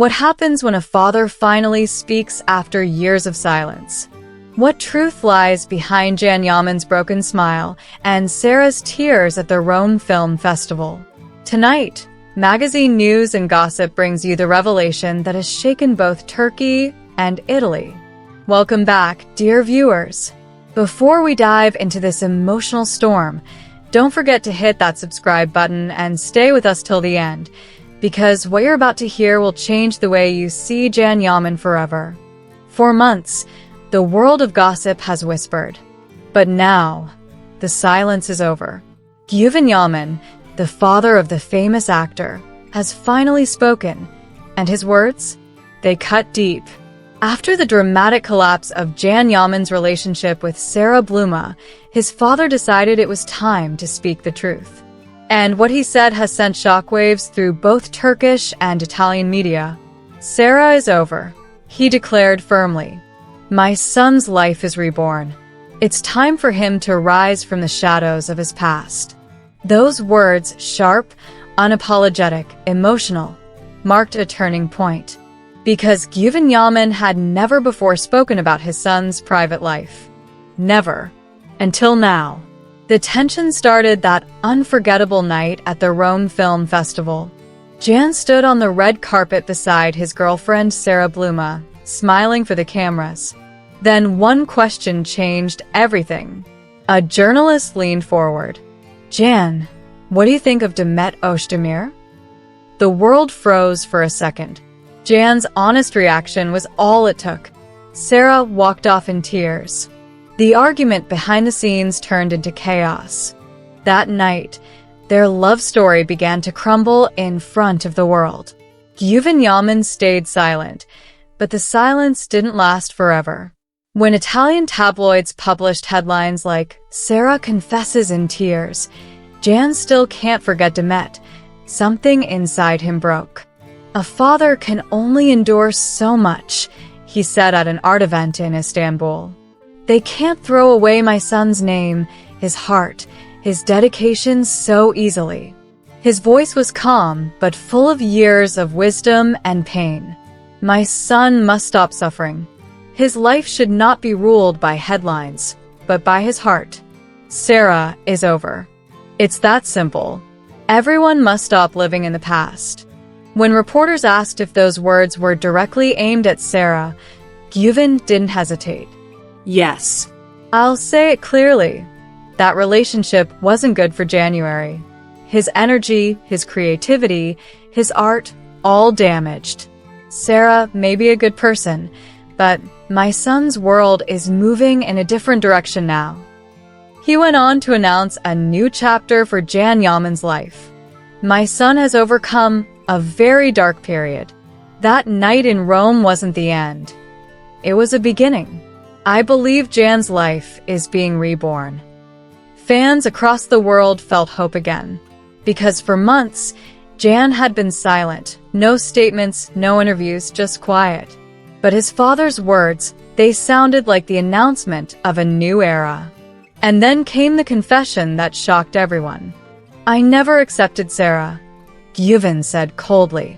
What happens when a father finally speaks after years of silence? What truth lies behind Yaman's broken smile and Sara's tears at the Rome Film Festival? Tonight, magazine news and gossip brings you the revelation that has shaken both Turkey and Italy. Welcome back, dear viewers. Before we dive into this emotional storm, don't forget to hit that subscribe button and stay with us till the end, because what you're about to hear will change the way you see Yaman forever. For months, the world of gossip has whispered. But now, the silence is over. Güven Yaman, the father of the famous actor, has finally spoken, and his words? They cut deep. After the dramatic collapse of Yaman's relationship with Sara Bluma, his father decided it was time to speak the truth. And what he said has sent shockwaves through both Turkish and Italian media. Sara is over, he declared firmly. My son's life is reborn. It's time for him to rise from the shadows of his past. Those words, sharp, unapologetic, emotional, marked a turning point. Because Güven Yaman had never before spoken about his son's private life. Never. Until now. The tension started that unforgettable night at the Rome Film Festival. Jan stood on the red carpet beside his girlfriend Sara Bluma, smiling for the cameras. Then one question changed everything. A journalist leaned forward. Jan, what do you think of Demet Özdemir? The world froze for a second. Jan's honest reaction was all it took. Sara walked off in tears. The argument behind the scenes turned into chaos. That night, their love story began to crumble in front of the world. Güven Yaman stayed silent, but the silence didn't last forever. When Italian tabloids published headlines like, Sara confesses in tears, Jan still can't forget Demet, something inside him broke. A father can only endure so much, he said at an art event in Istanbul. They can't throw away my son's name, his heart, his dedication so easily. His voice was calm, but full of years of wisdom and pain. My son must stop suffering. His life should not be ruled by headlines, but by his heart. Sara is over. It's that simple. Everyone must stop living in the past. When reporters asked if those words were directly aimed at Sara, Güven didn't hesitate. Yes. I'll say it clearly. That relationship wasn't good for January. His energy, his creativity, his art, all damaged. Sara may be a good person, but my son's world is moving in a different direction now. He went on to announce a new chapter for Yaman's life. My son has overcome a very dark period. That night in Rome wasn't the end. It was a beginning. I believe Jan's life is being reborn. Fans across the world felt hope again. Because for months, Jan had been silent. No statements, no interviews, just quiet. But his father's words, they sounded like the announcement of a new era. And then came the confession that shocked everyone. I never accepted Sara, Güven said coldly.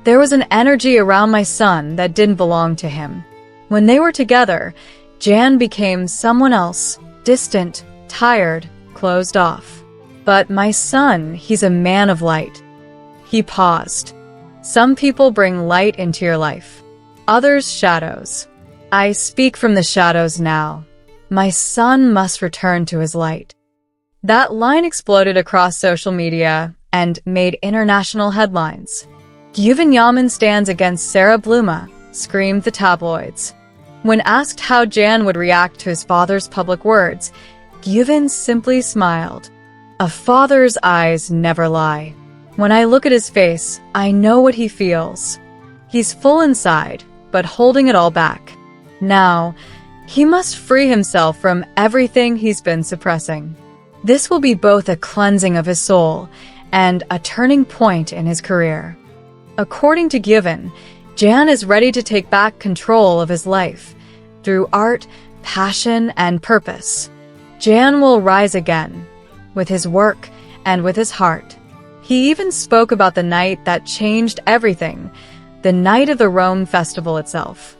There was an energy around my son that didn't belong to him. When they were together, Jan became someone else, distant, tired, closed off. But my son, he's a man of light. He paused. Some people bring light into your life. Others, shadows. I speak from the shadows now. My son must return to his light. That line exploded across social media and made international headlines. Güven Yaman stands against Sara Bluma, screamed the tabloids. When asked how Jan would react to his father's public words, Güven simply smiled. A father's eyes never lie. When I look at his face, I know what he feels. He's full inside, but holding it all back. Now, he must free himself from everything he's been suppressing. This will be both a cleansing of his soul and a turning point in his career. According to Güven, Jan is ready to take back control of his life through art, passion, and purpose. Jan will rise again, with his work and with his heart. He even spoke about the night that changed everything, the night of the Rome festival itself.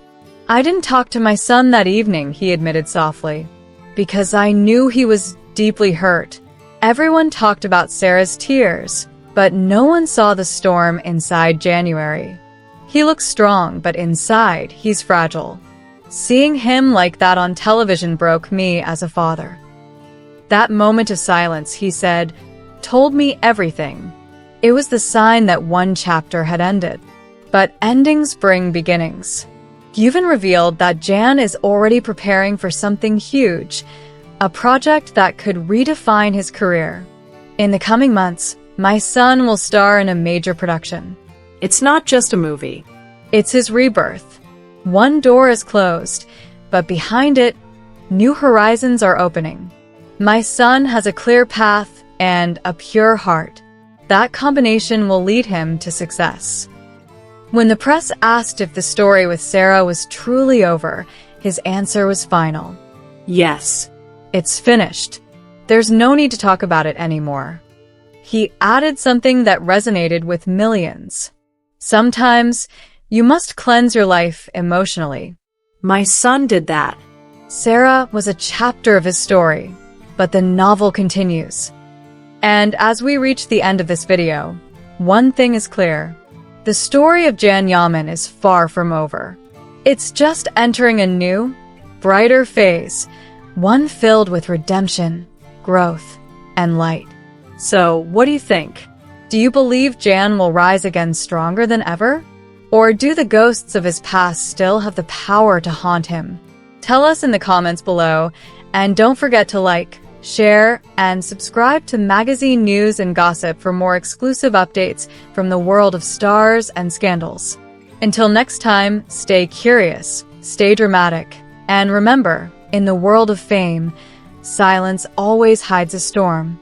"I didn't talk to my son that evening," he admitted softly, "because I knew he was deeply hurt." Everyone talked about Sara's tears, but no one saw the storm inside January. He looks strong, but inside, he's fragile. Seeing him like that on television broke me as a father. That moment of silence, he said, told me everything. It was the sign that one chapter had ended. But endings bring beginnings. Güven revealed that Jan is already preparing for something huge, a project that could redefine his career. "In the coming months, my son will star in a major production. It's not just a movie. It's his rebirth. One door is closed, but behind it, new horizons are opening. My son has a clear path and a pure heart. That combination will lead him to success." When the press asked if the story with Sara was truly over, his answer was final. Yes. "It's finished. There's no need to talk about it anymore." He added something that resonated with millions. "Sometimes, you must cleanse your life emotionally." My son did that. Sara was a chapter of his story, but the novel continues. And as we reach the end of this video, one thing is clear. The story of Jan Yaman is far from over. It's just entering a new, brighter phase, one filled with redemption, growth, and light. So, what do you think? Do you believe Jan will rise again stronger than ever? Or do the ghosts of his past still have the power to haunt him? Tell us in the comments below, and don't forget to like, share, and subscribe to magazine news and gossip for more exclusive updates from the world of stars and scandals. Until next time, stay curious, stay dramatic, and remember, in the world of fame, silence always hides a storm.